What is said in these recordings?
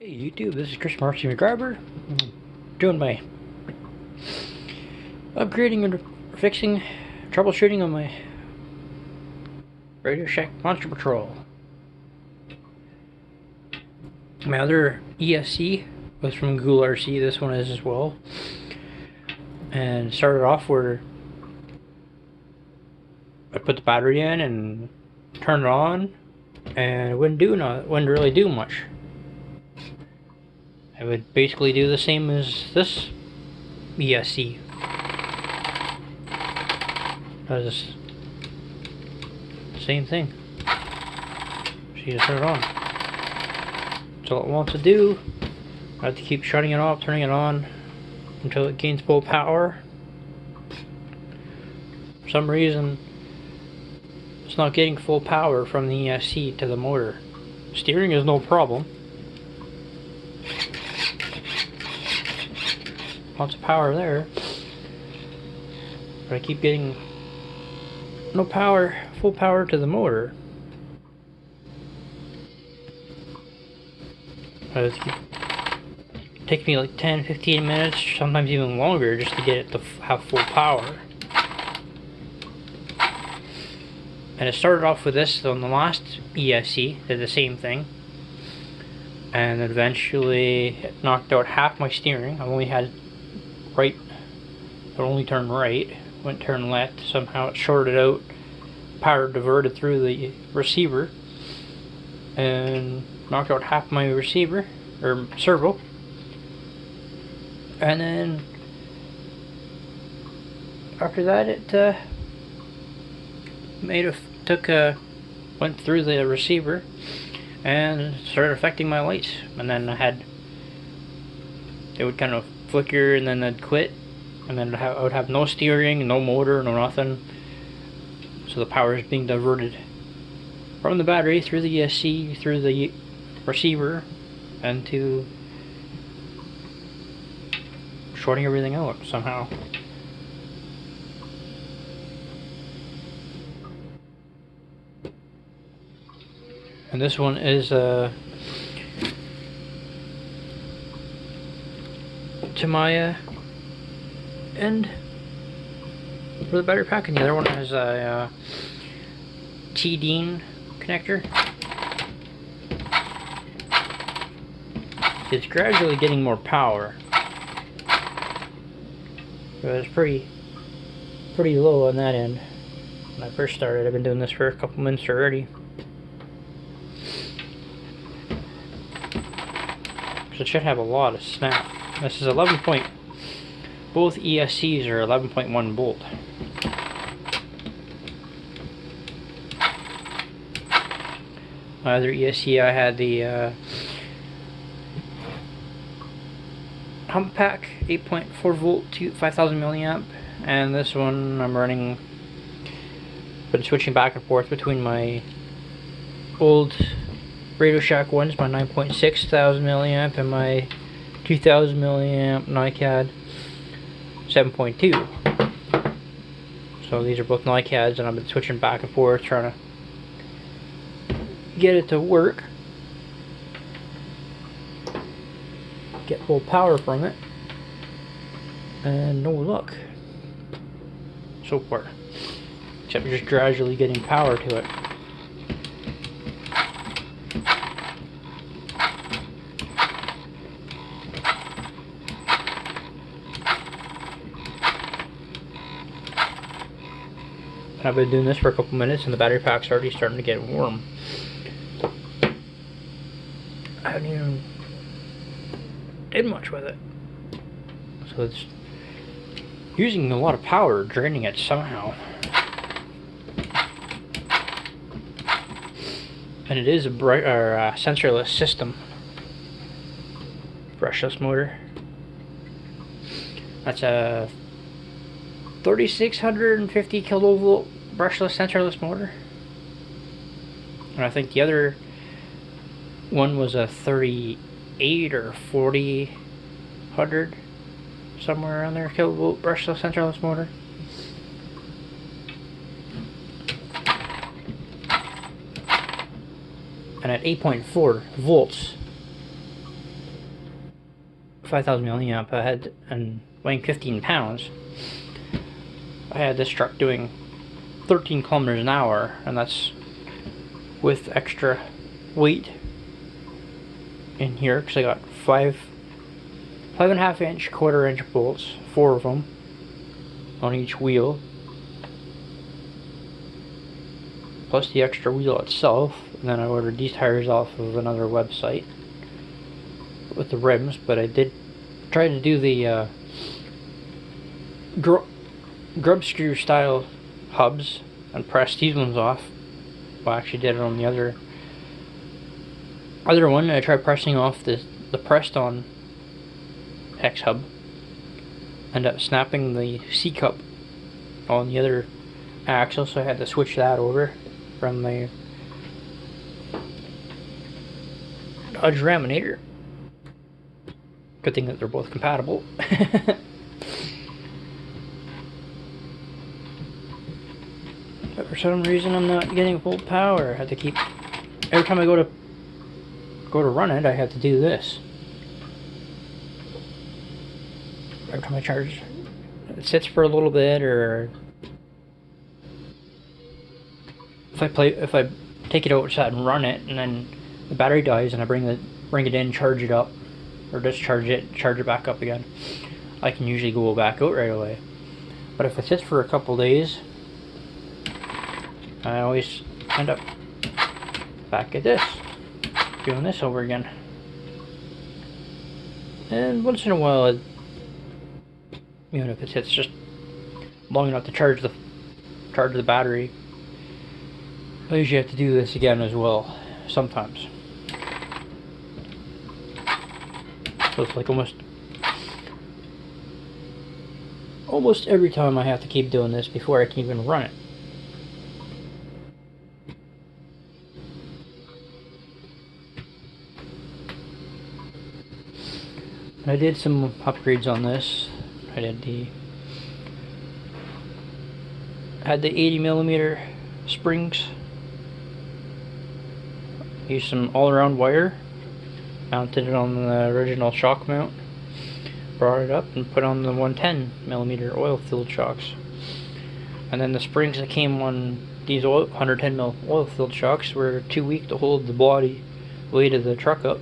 Hey YouTube, this is Chris Marcy McGarber. Doing my upgrading and fixing, troubleshooting on my RadioShack Monster Patrol. My other ESC was from goolrc, this one is as well. And started off where I put the battery in and turned it on, and it wouldn't really do much. I would basically do the same as this ESC. Does the same thing. So you just turn it on. That's all it wants to do. I have to keep shutting it off, turning it on until it gains full power. For some reason, it's not getting full power from the ESC to the motor. Steering is no problem. Lots of power there, but I keep getting no power, full power to the motor. It takes me like 10-15 minutes, sometimes even longer, just to get it to have full power. And it started off with this on the last ESC, did the same thing, and eventually it knocked out half my steering. I only had right, it only turned right, went turn left. Somehow it shorted out, power diverted through the receiver and knocked out half my receiver or servo. And then after that it went through the receiver and started affecting my lights. And then it would kind of flicker and then it'd quit, and then I would have no steering, no motor, no nothing. So the power is being diverted from the battery through the ESC, through the receiver, and to shorting everything out somehow. And this one is to my end for the battery pack, and the other one has a T-Dean connector. It's gradually getting more power, but it's pretty low on that end. When I first started, I've been doing this for a couple minutes already. So it should have a lot of snap. This is 11 point. Both ESCs are 11.1 volt. My other ESC, I had the Hump Pack 8.4 volt to 5000 milliamp, and this one I'm running. Been switching back and forth between my old RadioShack ones, my 9.6 thousand milliamp, and my 2000 milliamp NiCad 7.2. So these are both NiCads, and I've been switching back and forth trying to get it to work, get full power from it, and no luck so far, except just gradually getting power to it. I've been doing this for a couple minutes and the battery pack's already starting to get warm. I haven't even did much with it. So it's using a lot of power, draining it somehow. And it is a sensorless system. Brushless motor. That's a 3650 kilovolt brushless sensorless motor, and I think the other one was a 38 or 4000, somewhere around there, kilovolt brushless sensorless motor. And at 8.4 volts 5,000 milliamp. I had, and weighing 15 pounds, I had this truck doing 13 kilometers an hour, and that's with extra weight in here, because I got 5.5 inch, 1/4 inch bolts, 4 of them on each wheel, plus the extra wheel itself. And then I ordered these tires off of another website with the rims, but I did try to do the grub screw style hubs and press these ones off. Well, I actually did it on the other one. I tried pressing off the pressed on X hub. Ended up snapping the C cup on the other axle, so I had to switch that over from the Dodge Raminator. Good thing that they're both compatible. But for some reason I'm not getting full power. I had to keep, every time I go to run it, I have to do this. Every time I charge, it sits for a little bit, or if I take it outside and run it, and then the battery dies, and I bring it in, charge it up, or discharge it, charge it back up again, I can usually go back out right away. But if it sits for a couple days, I always end up back at this, doing this over again. And once in a while, even if it sits just long enough to charge the battery, I usually have to do this again as well, sometimes. So it's like almost every time I have to keep doing this before I can even run it. And I did some upgrades on this. I had the 80mm springs. Used some all-around wire. Mounted it on the original shock mount. Brought it up and put on the 110mm oil-filled shocks. And then the springs that came on these 110mm oil-filled shocks were too weak to hold the body weight of the truck up.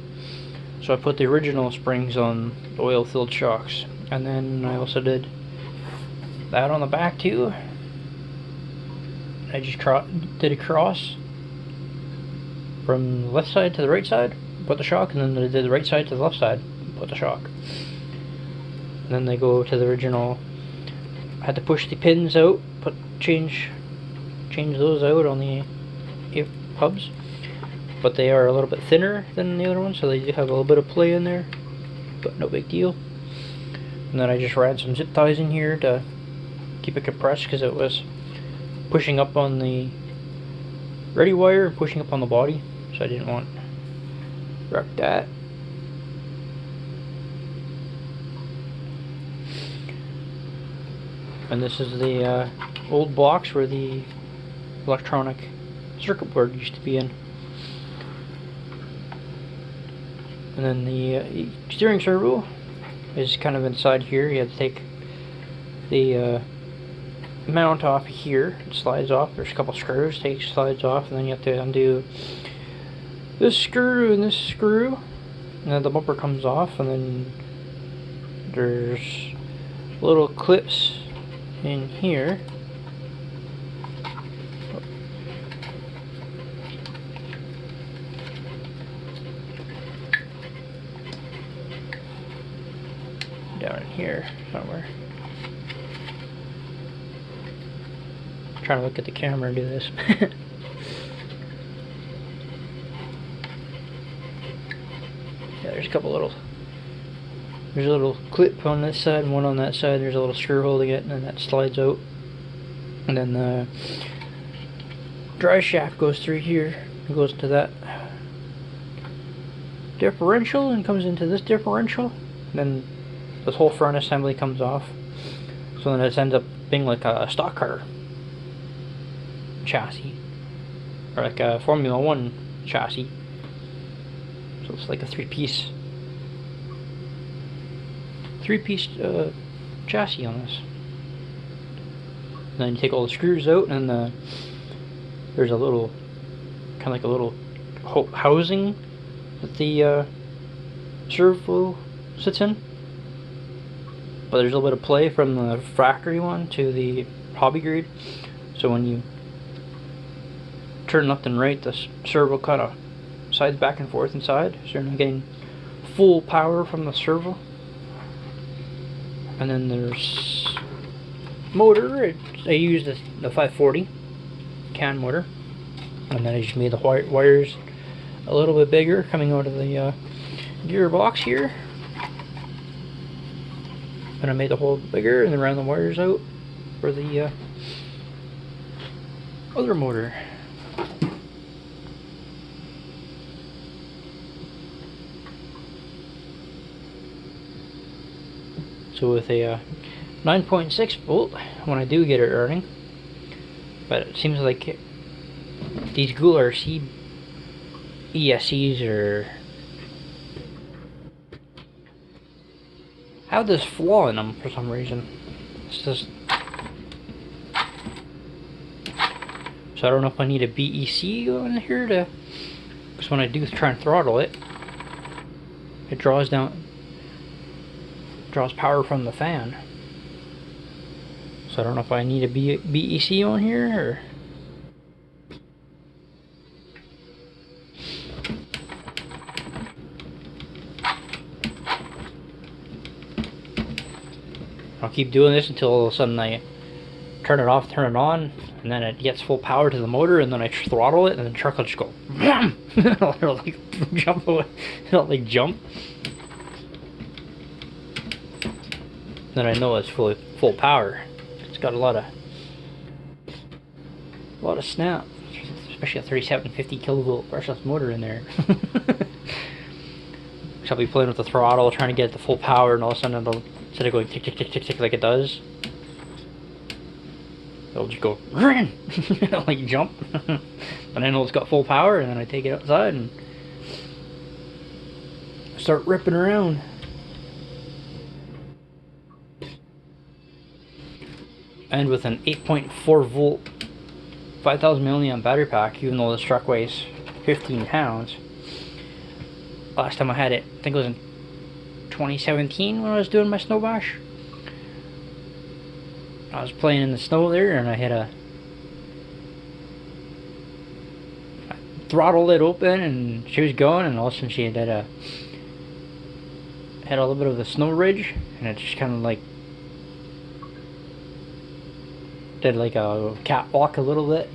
So I put the original springs on the oil-filled shocks. And then I also did that on the back too. I just did a cross from the left side to the right side, put the shock, and then I did the right side to the left side, put the shock. And then they go to the original. I had to push the pins out, change those out on the hubs. But they are a little bit thinner than the other ones, so they do have a little bit of play in there, but no big deal. And then I just ran some zip ties in here to keep it compressed, because it was pushing up on the ready wire and pushing up on the body, so I didn't want to wreck that. And this is the old box where the electronic circuit board used to be in. And then the steering servo is kind of inside here. You have to take the mount off here. It slides off. There's a couple screws. Slides off, and then you have to undo this screw and this screw. And then the bumper comes off, and then there's little clips in here. Down in here somewhere. I'm trying to look at the camera and do this. Yeah, there's a couple little. There's a little clip on this side and one on that side. There's a little screw holding it, and then that slides out. And then the drive shaft goes through here. It goes to that differential and comes into this differential. And then this whole front assembly comes off, so then it ends up being like a stock car chassis, or like a Formula 1 chassis. So it's like a 3-piece three-piece chassis on this. And then you take all the screws out, and there's a little, kind of like a little housing that the servo sits in. But there's a little bit of play from the factory one to the hobby grade. So when you turn left and right, the servo kind of sides back and forth inside, so you're not getting full power from the servo. And then there's motor. I used the 540 can motor, and then I just made the wires a little bit bigger coming out of the gearbox here. And I made the hole bigger and then ran the wires out for the other motor. So with a 9.6 volt, when I do get it running, but it seems like these goolrc ESCs are have this flaw in them for some reason. It's just, so I don't know if I need a BEC on here to, because when I do try and throttle it, it draws power from the fan. So I don't know if I need a BEC on here or. I'll keep doing this until all of a sudden I turn it off, turn it on, and then it gets full power to the motor, and then I throttle it, and the truck will just go it'll like jump away. It'll like jump. Then I know it's full power. It's got a lot of snap, especially a 3750 kilovolt brushless motor in there. So I'll be playing with the throttle, trying to get it to full power, and all of a sudden it'll, instead of going tick tick tick tick tick like it does, it'll just go it'll like jump. And I know it's got full power, and then I take it outside and start ripping around. And with an 8.4 volt 5000 milliamp battery pack, even though this truck weighs 15 pounds. Last time I had it, I think it was in 2017 when I was doing my snow bash. I was playing in the snow there, and I throttled it open, and she was going, and all of a sudden she had a little bit of a snow ridge, and it just kind of like did like a catwalk a little bit.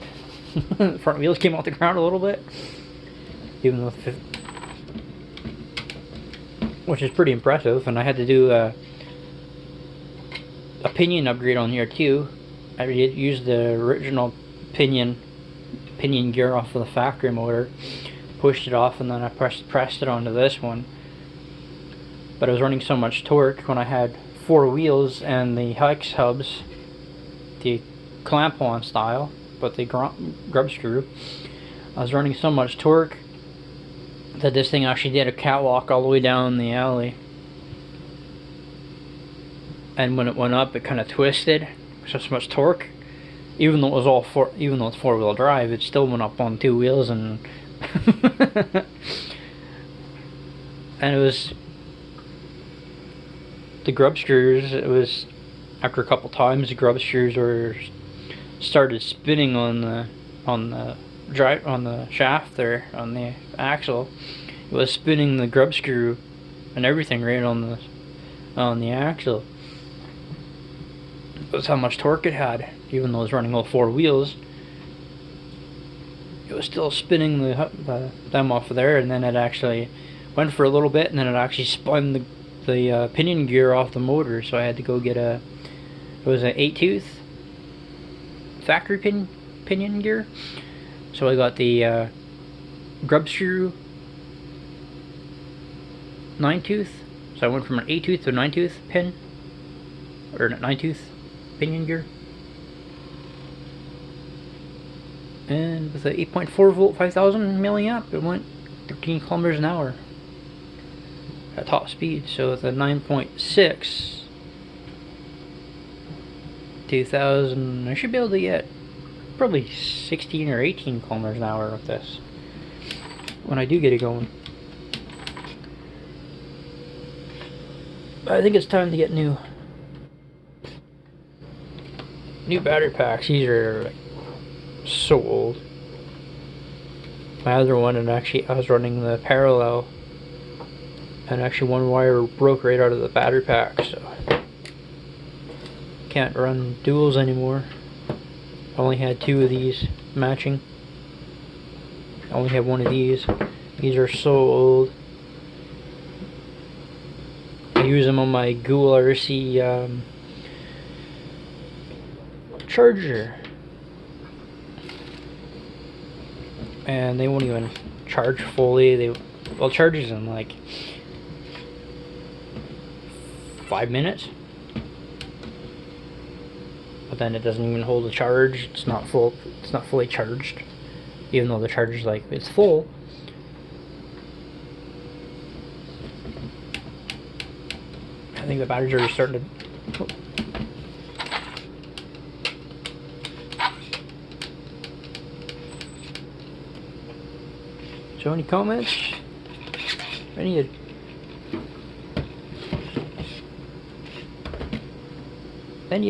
The front wheels came off the ground a little bit, even though which is pretty impressive. And I had to do a pinion upgrade on here too. I used the original pinion gear off of the factory motor, pushed it off, and then I pressed it onto this one. But I was running so much torque when I had 4 wheels and the hex hubs, the clamp-on style, but the grub screw. I was running so much torque that this thing actually did a catwalk all the way down the alley. And when it went up, it kind of twisted. So much torque, even though it was even though it's 4-wheel drive, it still went up on 2 wheels, and and it was the grub screws. It was after a couple times the grub screws started spinning on the shaft there, on the axle. It was spinning the grub screw and everything right on the axle. That's how much torque it had, even though it was running all 4 wheels. It was still spinning them off of there, and then it actually went for a little bit, and then it actually spun the pinion gear off the motor. So I had to go get it was an 8-tooth factory pinion gear. So I got the grub screw 9-tooth. So I went from an 8-tooth to a 9-tooth pin, or 9-tooth pinion gear. And with the 8.4 volt 5000 milliamp, it went 13 kilometers an hour. at top speed. So with a 9.6 2000, I should be able to get probably 16 or 18 kilometers an hour with this when I do get it going. I think it's time to get new battery packs. These are like so old. My other one, and actually I was running the parallel, and actually one wire broke right out of the battery pack, so can't run duals anymore. I only had 2 of these matching. I only have 1 of these. These are so old. I use them on my goolrc charger, and they won't even charge fully. Well, charges in like 5 minutes, but then it doesn't even hold a charge. It's not full. It's not fully charged, even though the charger's like it's full. I think the batteries are starting to. Oh. So any comments? Any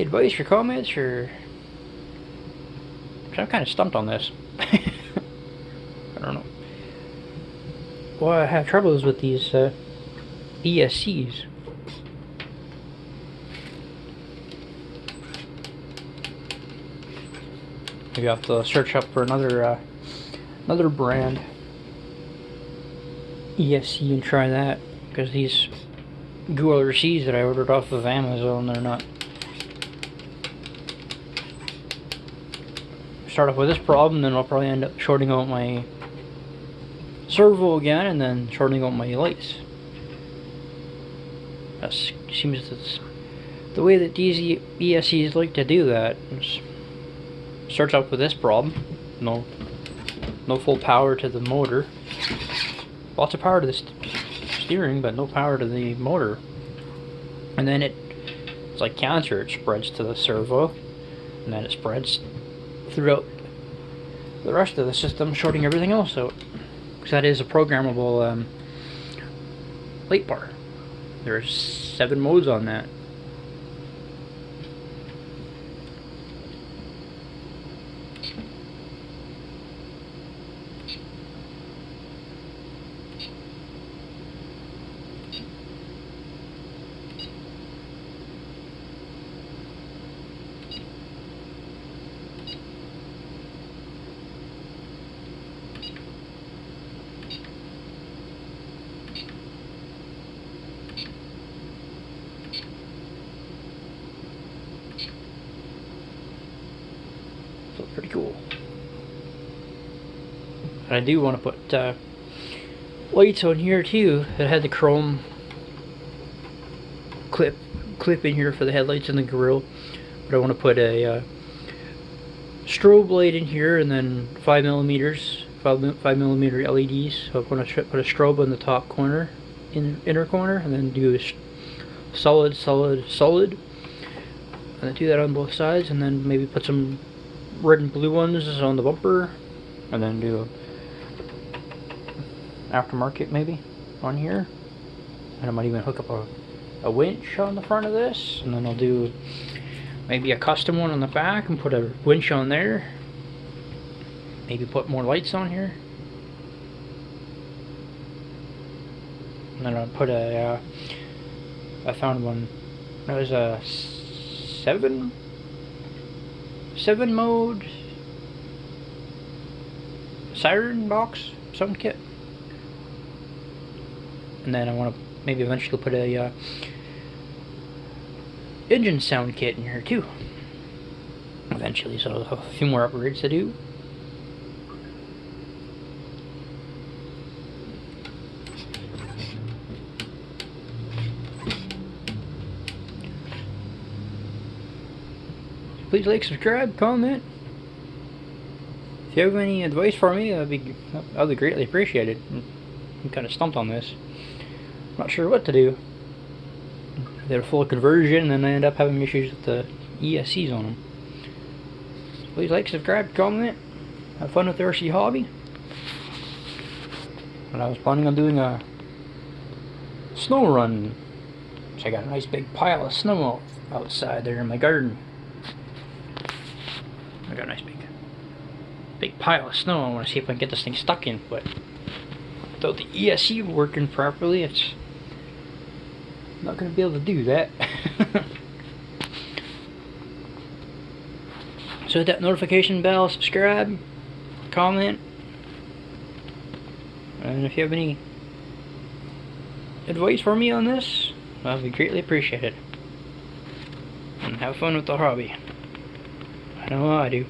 advice or comments, or I'm kind of stumped on this. I don't know. Well, I have troubles with these ESCs. Maybe I'll have to search up for another brand ESC and try that, because these goolrcs that I ordered off of Amazon, they're not. Start off with this problem, then I'll probably end up shorting out my servo again, and then shorting out my lights. That seems that's the way that these ESCs like to do that. Starts out with this problem. No full power to the motor. Lots of power to the steering, but no power to the motor. And then it's like cancer. It spreads to the servo, and then it spreads throughout the rest of the system, shorting everything else out. Because that is a programmable light bar. There's 7 modes on that. Pretty cool. And I do want to put lights on here too. It had the chrome clip in here for the headlights and the grille, but I want to put a strobe light in here, and then 5mm LEDs. So I'm going to put a strobe in the top corner, inner corner, and then do a solid, and then do that on both sides, and then maybe put some red and blue ones on the bumper, and then do aftermarket maybe on here, and I might even hook up a winch on the front of this, and then I'll do maybe a custom one on the back and put a winch on there, maybe put more lights on here, and then I'll put I found one that was a 7 mode siren box sound kit, and then I want to maybe eventually put a engine sound kit in here too eventually, so I'll have a few more upgrades to do. Please like, subscribe, comment. If you have any advice for me, that'd be greatly appreciated. I'm kind of stumped on this. Not sure what to do. They're full conversion, and I end up having issues with the ESCs on them. So please like, subscribe, comment, have fun with the RC hobby. And I was planning on doing a snow run. So I got a nice big pile of snow outside there in my garden. I got a nice big pile of snow. I want to see if I can get this thing stuck in, but without the ESC working properly, it's not going to be able to do that. So hit that notification bell, subscribe, comment, and if you have any advice for me on this, that would be greatly appreciated. And have fun with the hobby. I know I do.